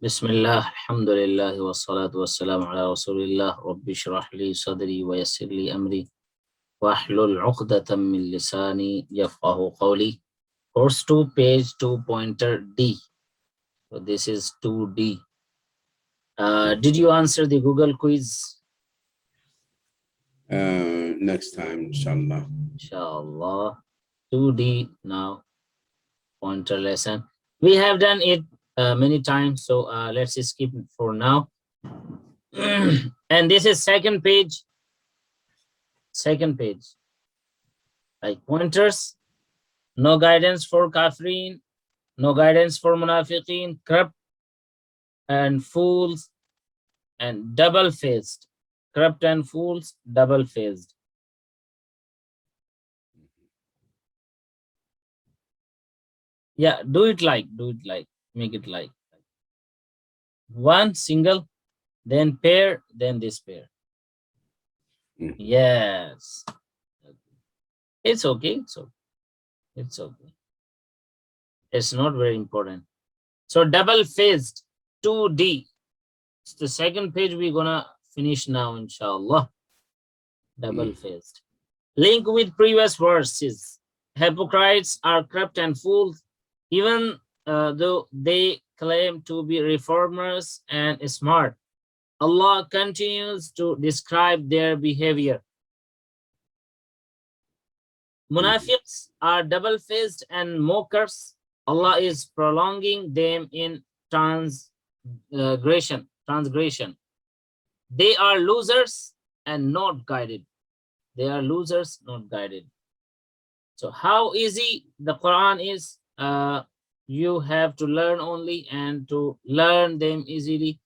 Bismillah, alhamdulillah, wa salatu wa salam ala rasulillah, rabbi shrah li sadri wa yassir li amri, wa ahlul uqdatam min lisani yafqahu qawli. Course 2, page 2, pointer D. So this is 2D. Did you answer the Google quiz? Next time, inshallah. Inshallah. 2D now, pointer lesson. We have done it many times, so let's skip it for now. And this is second page. Like pointers, no guidance for kafirin, no guidance for munafiqeen, corrupt and fools, and double-faced. Corrupt and fools, double-faced. Yeah, do it like, make it like. One single, then pair, then this pair. Yes. It's okay. It's okay. It's not very important. So double-faced, 2D. It's the second page we're gonna finish now, inshallah. Double-faced. Link with previous verses. Hypocrites are corrupt and fools, even though they claim to be reformers and smart. Allah continues to describe their behavior. Munafiqs are double-faced and mockers. Allah is prolonging them in transgression. They are losers and not guided. So how easy the Quran is, you have to learn only, and to learn them easily.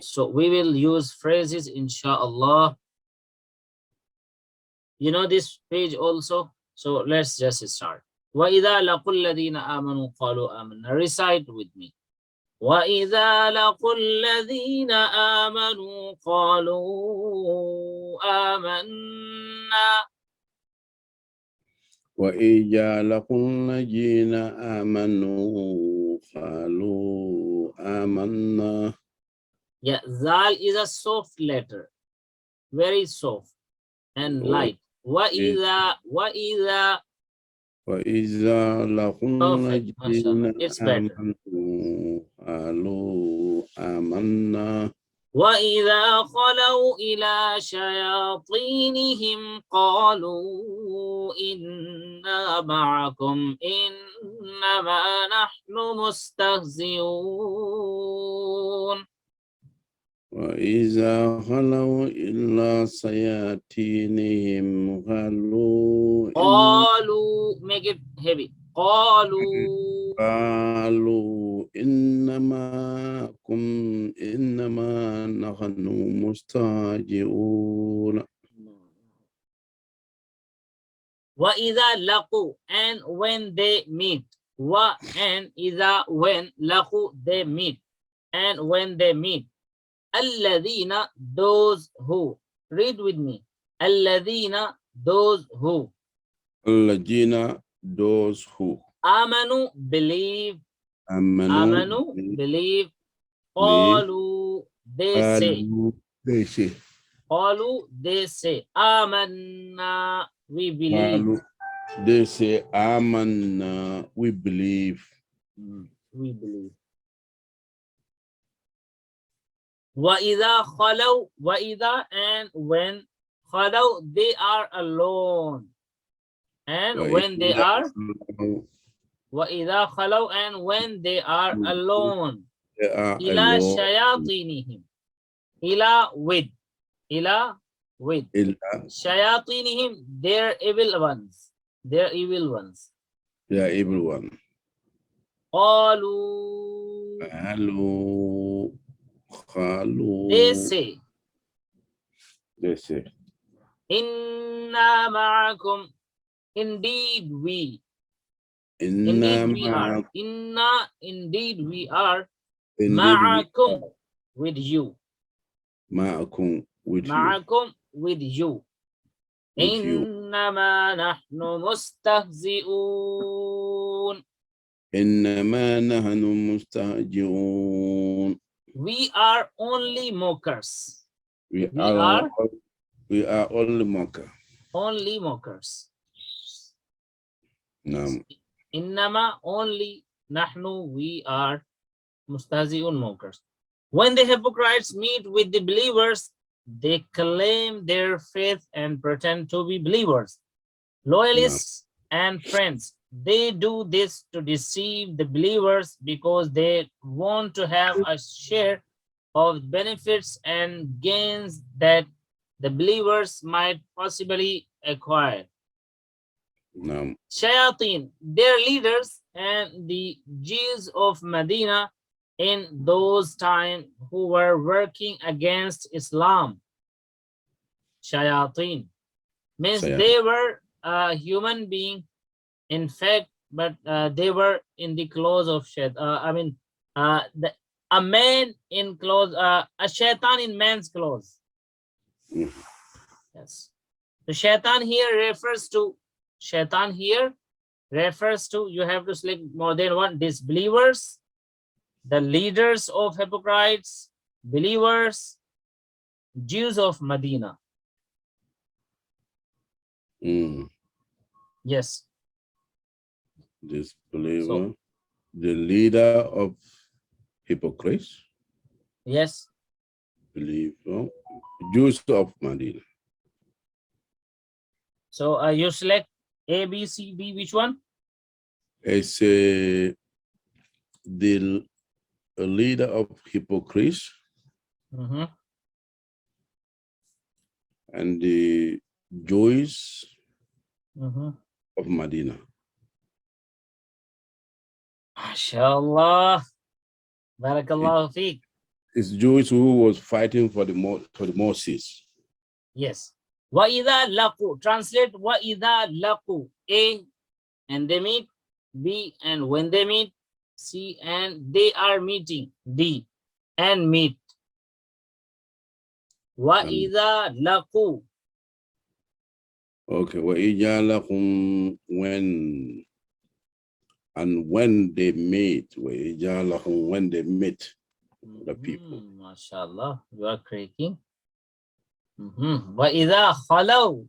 So we will use phrases, inshallah. You know this page also, so let's just start. وَإِذَا لَقُوا الَّذِينَ آمَنُوا قَالُوا آمَنَّا. Recite with me. وَإِذَا لَقُوا الَّذِينَ آمَنُوا قَالُوا آمَنَّا. وَإِذَا لَقُوا الَّذِينَ آمَنُوا قَالُوا آمَنَّا. Yeah, Zal is a soft letter, very soft and light. وَإِذَا لَقُوا الَّذِينَ it's better. آمَنُوا قَالُوا آمَنَّا. وَإِذَا خَلَوْا إِلَى شَيَاطِينِهِمْ قَالُوا إِنَّا مَعَكُمْ إِنَّمَا نَحْنُ مُسْتَهْزِئُونَ. وَإِذَا خَلَوْا إِلَى شَيَاطِينِهِمْ قَالُوا, make it heavy. قالوا إنما نحن مستهزئون. وَإِذَا لَقُوا, and when they meet. And إِذَا, when, لَقُوا, they meet. And when they meet. الَّذِينَ, those who. Read with me. الَّذِينَ, those who. الَّذِينَ, those who. آمَنُوا, believe. آمَنُوا, believe. قَالُوا, they say. قَالُوا, they say. آمَنَّا, we believe. They say, Amanna, we believe. We believe. وَإِذَا خَلَوْا, وَإِذَا, and when. خَلَوْا, they are alone. And when they are. وَإِذَا خَلَوْا, and when they are alone. إِلَى شَيَاطِينِهِمْ. إِلَى with. شَيَاطِينِهِمْ, their evil ones. قَالُوا, they say. إِنَّا مَعَكُمْ, indeed we. Indeed we are. مَعَكُمْ, with you. إِنَّمَا نَحْنُ مُسْتَهْزِئُونَ. إنما نحن مستهزئون. We are only mockers. We We are are only mocker. only mockers. Naam. Innama only, nahnu we are mustahzi'un mockers. When the hypocrites meet with the believers, they claim their faith and pretend to be believers. Loyalists and friends, they do this to deceive the believers because they want to have a share of benefits and gains that the believers might possibly acquire. Naam. Shayateen, their leaders, and the Jews of Medina in those times who were working against Islam. Shayateen means they were a human being, in fact, but they were in the clothes of shaitan. A man in clothes, a shaitan in man's clothes. Yes. The shaitan here refers to, you have to select more than one, disbelievers, the leaders of hypocrites, believers, Jews of Medina. Yes. Disbeliever, the leader of hypocrites. Yes. Believer, Jews of Medina. So you select A, B, C, D, which one? It's the leader of hypocrites and the Jews of Medina. MashaAllah. Barakallahu feek. It's Jews who was fighting for the Moses. Yes. وَإِذَا لَقُوا. Translate وَإِذَا لَقُوا. A, and they meet. B, and when they meet. C, and they are meeting. D, and meet. وَإِذَا لَقُوا. Okay. وَإِذَا لَقُوا, when they meet. وَإِذَا لَقُوا, when they meet the people. MashaAllah. You are cracking. وَإِذَا خَلَوْا.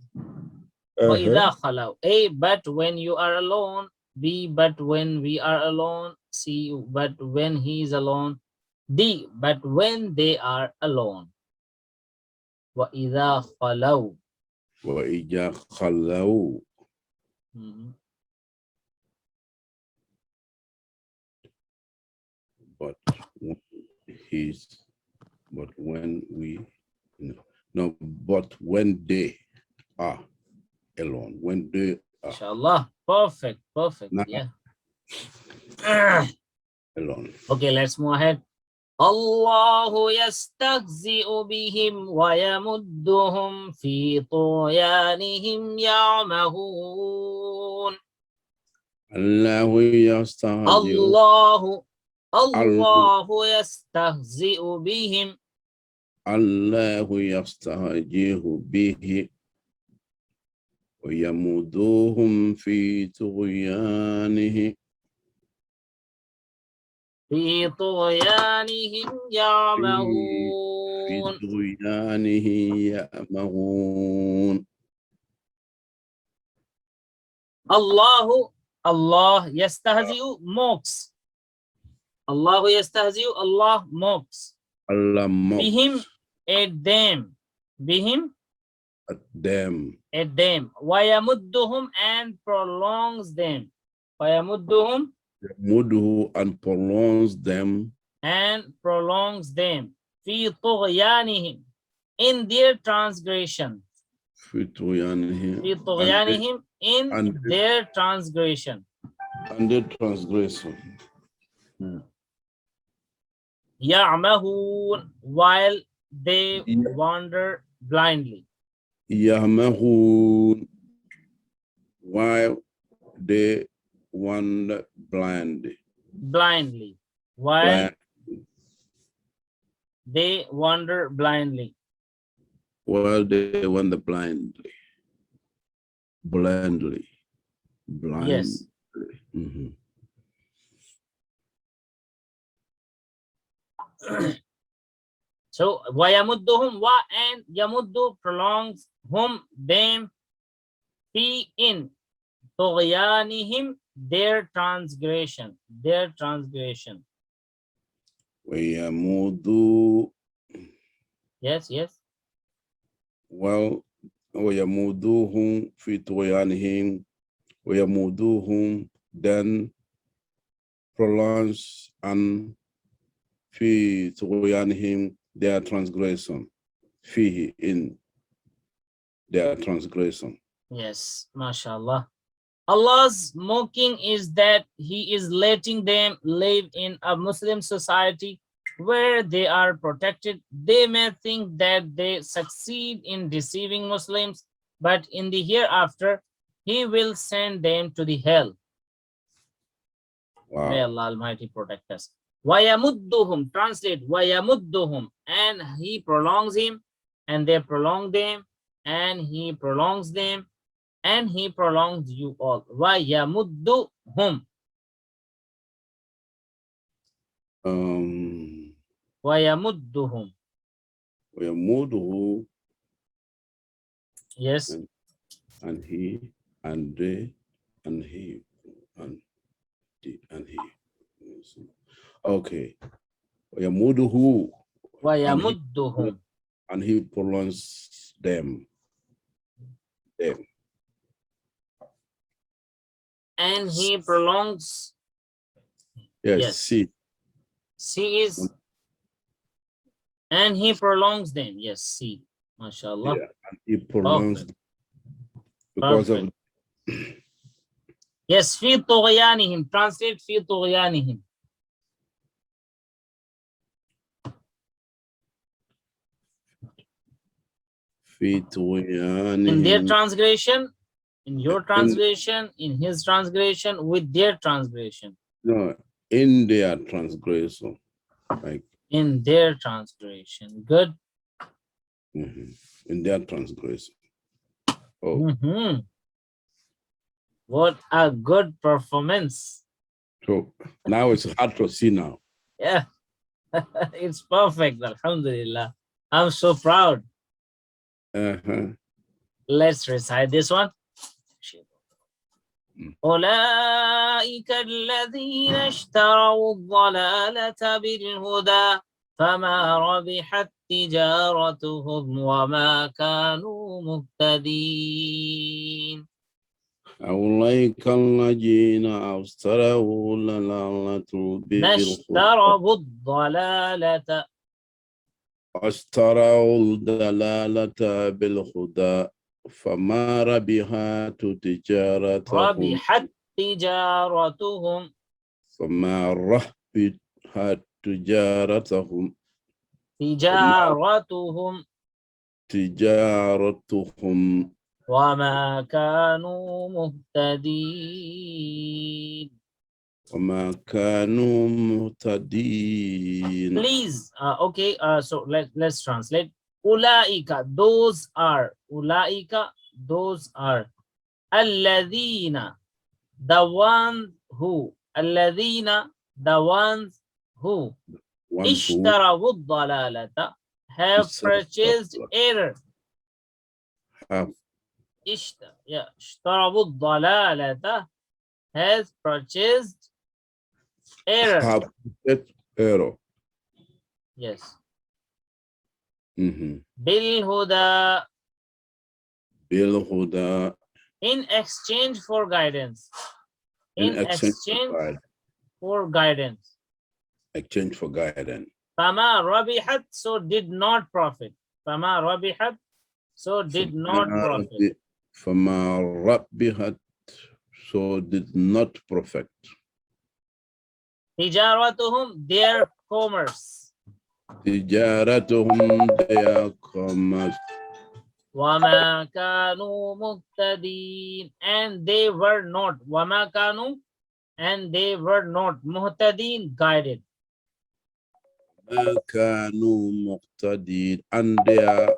وَإِذَا خَلَوْا. A, but when you are alone. B, but when we are alone. C, but when he is alone. D, but when they are alone. وَإِذَا خَلَوْا. وَإِذَا خَلَوْا. But when they are alone. When they are. Inshallah. Perfect. Yeah. Alone. Okay, let's move ahead. Allahu yastahzi'u bihim wa yamudduhum fi tughyanihim ya'mahun. Allahu yastahzi'u. Allahu yastahzi'u bihim. Allahu yastahzi'u bihim wa yamudduhum fi tughyanihim. في طغيانهم يعمهون. Allah yastahzi'u mocks. Allah yastahzi'u, Allah mocks. Allah mocks. Bihim, at them. Bihim, at them. At them. Wayamudduhum, and prolongs them. Wayamudduhum, Mudhu, and prolongs them. And prolongs them. Fi tughyanihim, in their transgression. Fi tughyanihim, in their transgression. And their transgression. Ya'mahun, while they wander blindly. Ya'mahun, while they wander blindly. While they wander blindly. While they wander blindly. Yes. So وَيَمُدُّهُمْ wa and yamuddu prolongs hum them fi in طُغْيَانِهِمْ their transgression. وَيَمُودُ. Yes. Well, وَيَمُودُوهُمْ فِي طُغْيَانِهِمْ. وَيَمُودُوهُمْ then prolongs and فِي طُغْيَانِهِمْ their transgression. فِيهِ in their transgression. Yes, mashallah. Allah's mocking is that He is letting them live in a Muslim society where they are protected. They may think that they succeed in deceiving Muslims, but in the hereafter, He will send them to the hell. Wow. May Allah Almighty protect us. وَيَمُدُّهُمْ, translate, وَيَمُدُّهُمْ, and He prolongs him, and they prolong them, and He prolongs them, and He prolongs you all. وَيَمُدُّهُمْ. وَيَمُدُّهُمْ. وَيَمُودُهُ Yes. and he, and they, and he, and he, and he. Okay. وَيَمُودُهُ وَيَمُدُّهُمْ. and he prolongs them. And He prolongs. Yes. See. See is. And He prolongs them. Yes, see. MashaAllah. Yeah, and he prolongs because of. Yes, fi طغيانهم. Translate fi طغيانهم. In their transgression, in your transgression, in his transgression, with their transgression. No, in their transgression. Like in their transgression. Good. In their transgression. Oh. What a good performance. So now it's hard to see now. Yeah. It's perfect. Alhamdulillah. I'm so proud. Let's recite this one. أولئك الذين اشتروا الضلالة بالهدى فما ربحت تجارتهم وما كانوا مهتدين. أولئك الذين اشتروا الضلالة بالهدى فما ربحت تجارتهم فما ربحت تجارتهم وما كانوا مهتدين. Please, okay, so let's translate. Ulaika, those are. Ulaika, those are. Alladhina, the ones who. Alladhina, the ones who. Ishtarawu dalalata, have purchased error. Ishtarawu dalalata, has purchased error. Yes. Bil-huda. In exchange for guidance. In exchange for guidance. Exchange for guidance. Fama rabihat, so did not profit. Fama rabihat, so did not profit. Fama rabihat, so did not profit. Tijaratuhum, their commerce. Tijaratuhum, their commerce. Wama kanu muhtadin, and they were not. Wama kanu, and they were not. Muhtadin, guided. Kanu muhtadin, and they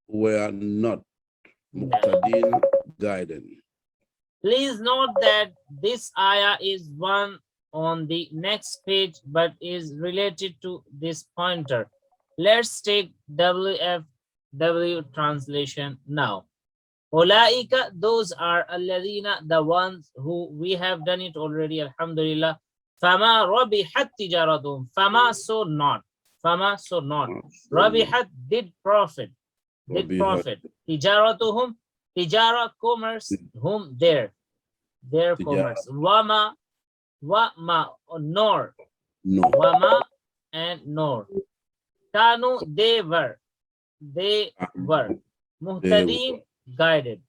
were not. Muhtadin, guided. Please note that this ayah is one on the next page but is related to this pointer. Let's take WFW translation now. Ulaika, those are alladhina, the ones who we have done it already, alhamdulillah. Fama rabihat tijaratuhum, fama so not, fama so not. Rabihat did profit, Tijaratuhum, tijara commerce, whom their commerce. Wama, nor, wama and nor. Kanu, they were, muhtadin, guided,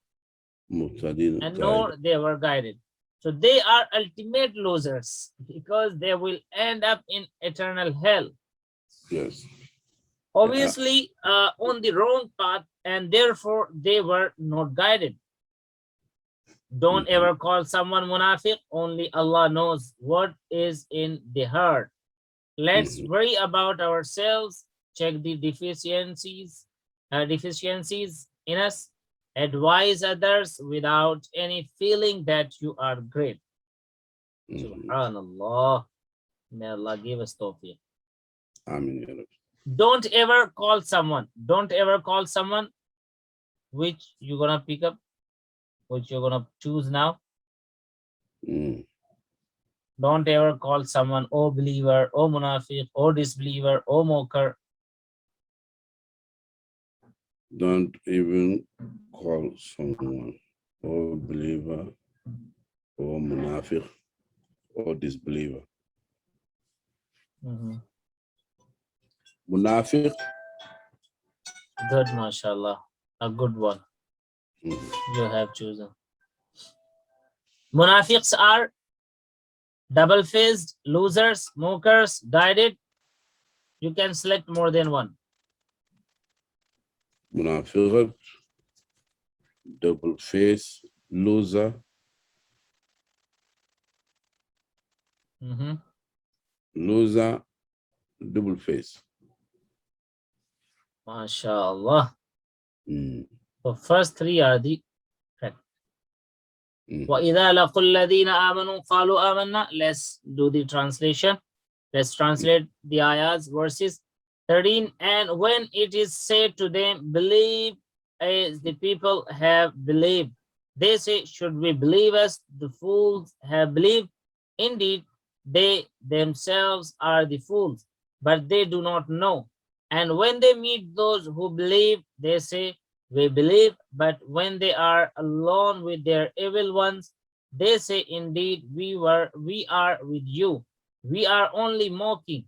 and nor they were guided. So they are ultimate losers because they will end up in eternal hell. Yes. Obviously, on the wrong path, and therefore they were not guided. Don't ever call someone munafiq. Only Allah knows what is in the heart. Let's worry about ourselves, check the deficiencies in us, advise others without any feeling that you are great. Subhanallah. May Allah give us tawfiq. Amen. Don't ever call someone. Which you're gonna pick up, which you're gonna choose now. Don't ever call someone, oh believer, oh munafiq, oh disbeliever, oh mocker. Don't even call someone, oh believer, or munafiq, or disbeliever. Munafiq. Good, mashallah. A good one. You have chosen. Munafiqs are double-faced, losers, mockers, guided. You can select more than one. Munafiq, double-faced, loser, loser, double-faced. MashaAllah. The first three are the correct. وَإِذَا لَقُوا الَّذِينَ آمَنُوا قَالُوا آمَنَّا. Let's do the translation. Let's translate the ayahs, verses 13. And when it is said to them, believe as the people have believed, they say, should we believe as the fools have believed? Indeed, they themselves are the fools, but they do not know. And when they meet those who believe, they say, we believe, but when they are alone with their evil ones, they say, indeed, we are with you. We are only mocking.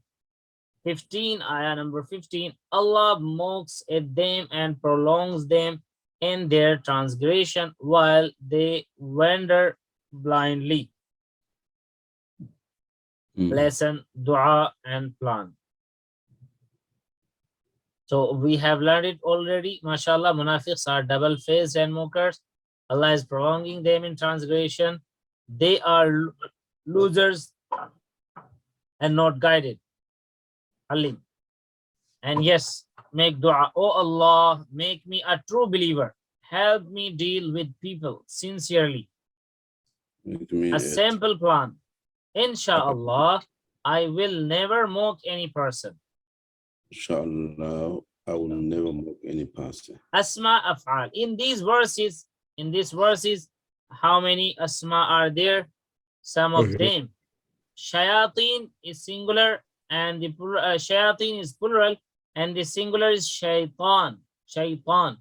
15, ayah number 15, Allah mocks at them and prolongs them in their transgression while they wander blindly. Lesson, dua, and plan. So we have learned it already. MashaAllah, munafiqs are double-faced and mockers. Allah is prolonging them in transgression. They are losers and not guided. Alim. And yes, make dua. Oh Allah, make me a true believer. Help me deal with people sincerely. A simple plan. Inshallah, I will never mock any person. Inshallah, I will never mock any person. Asma af'al. In these verses, how many asma are there? Some of them. Shayateen is singular and the shayateen is plural, and the singular is shaitan. Shaitan.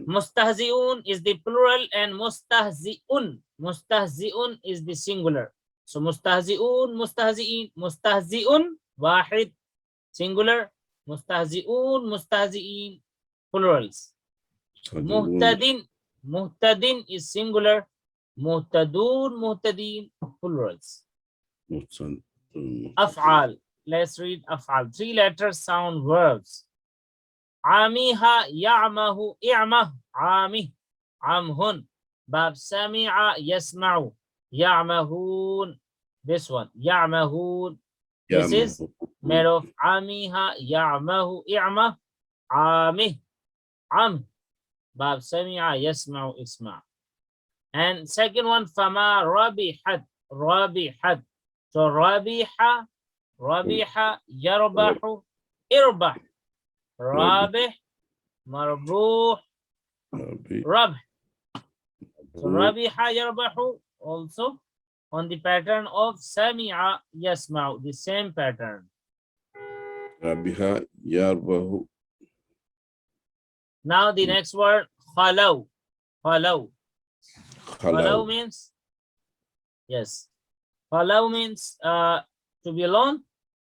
Mustahzi'un is the plural and mustahzi'un is the singular. So mustahzi'un, mustahzi'in, mustahzi'un, wahid, singular, mustahzi'un, plurals. Muhtadin is singular, muhtadin, plurals. Af'al. Let's read af'al. 3 letters sound verbs. Amiha, ya'mahu, i'mah, amih, amhun. Bab sami'a, yasma'u, ya'mahun. This one, ya'mahun. This is made of amiha, ya'mahu, i'mah, amih, am. Bab sami'a, yasma'u, isma'. And second one, fama rabihat. رابحت. So رابح يربح اربح. رابح مربوح ربح. So رابح يربح also on the pattern of سمع يسمع, the same pattern. ربها يربه. Now the next word خلو. خلو. خلو means, yes, خلو means to be alone.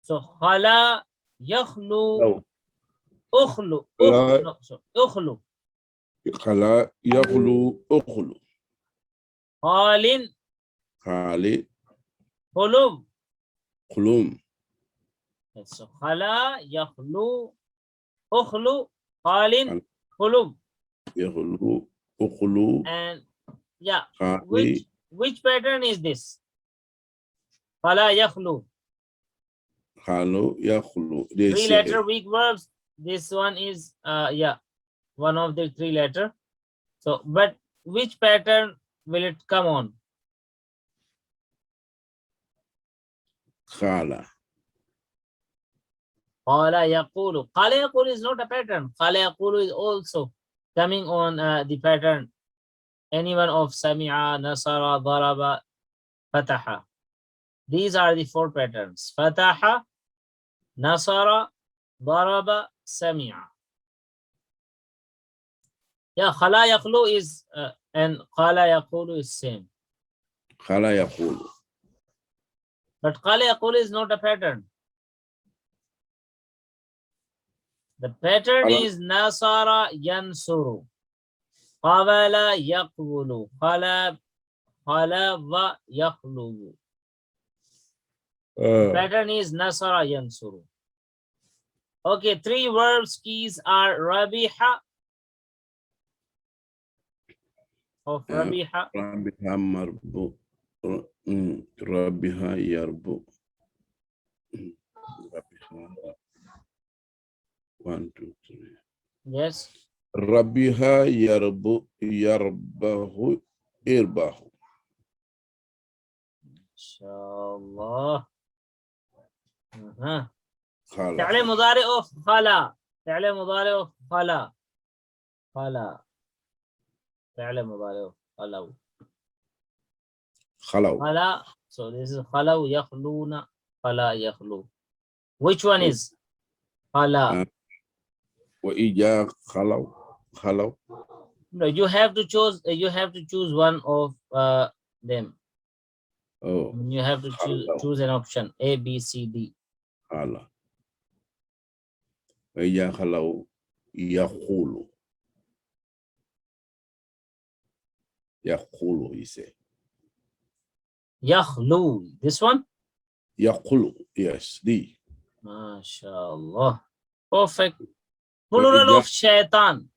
So خلا يخلو أخلو أخلو. خلا يخلو أخلو. خال خالي خلوب. خلوم. So خلا يخلو أخلو خال خلوب. يخلو أخلو. And yeah, خالي. which pattern is this? خلا يخلو. خالو يخلو. Three letter weak verbs. This one is yeah, one of the three letter. So but which pattern will it come on? خالة. قال يقول. قال يقول is not a pattern. قال يقول is also coming on the pattern. Anyone of سمع, نصر, ضرب, فتح. These are the four patterns. فتح, نصر, ضرب, سمع. Yeah, خلا يخلو is and قال يقول is same. خلا يقول. But قال يقول is not a pattern. The pattern is نصر ينصر. قبل يقبل. خلب يخلو. The pattern is نصر ينصر. Okay, three verbs keys are ربح of ربح. ربها مربو. ربها يربو. ربها 1 2 3. Yes. ربها يربو يربه إرباه. شاء الله. خلا. فعل مضارع خلا. فعل مضارع خلا. خلا. فعل مضارع خلو. خلو. خلا. So this is خلو يخلون. خلا يخلو. Which one is خلا? وإجا خلو. خلو. No, you have to choose. You have to choose one of them. Oh. You have to choose an option A, B, C, D. خلا. وإجا خلو يقول. يقول you say. يخلو. This one? يقول. Yes, D. MashaAllah. Perfect. Plural of shaitan.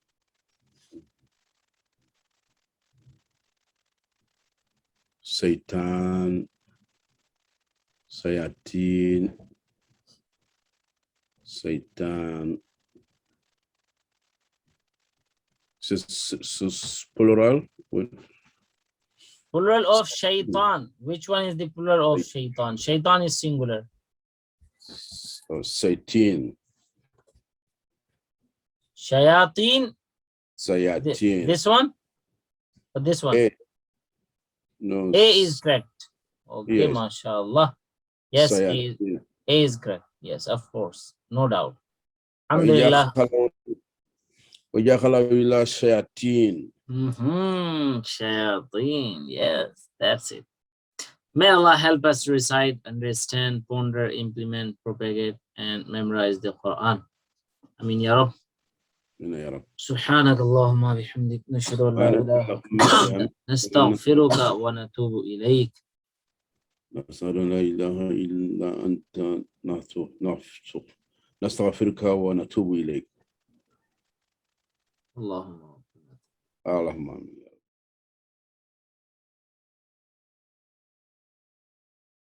Satan. Sayatin. Satan. Plural. Plural of shaitan. Which one is the plural of shaitan? Shaitan is singular. Satan. Shayateen. Sayatin. This one? Or this one? A. No. A is correct. Okay, yes. MashaAllah. Yes, A is correct. Yes, of course. No doubt. Alhamdulillah. Shayatin. Shayateen. Yes, that's it. May Allah help us to recite, understand, ponder, implement, propagate, and memorize the Quran. Amin ya Rabb. سبحانك اللهم وبحمدك نشهد أن لا إله إلا أنت نستغفرك ونتوب إليك. نشهد أن لا إله إلا أنت نستغفرك ونتوب إليك. اللهم آمين.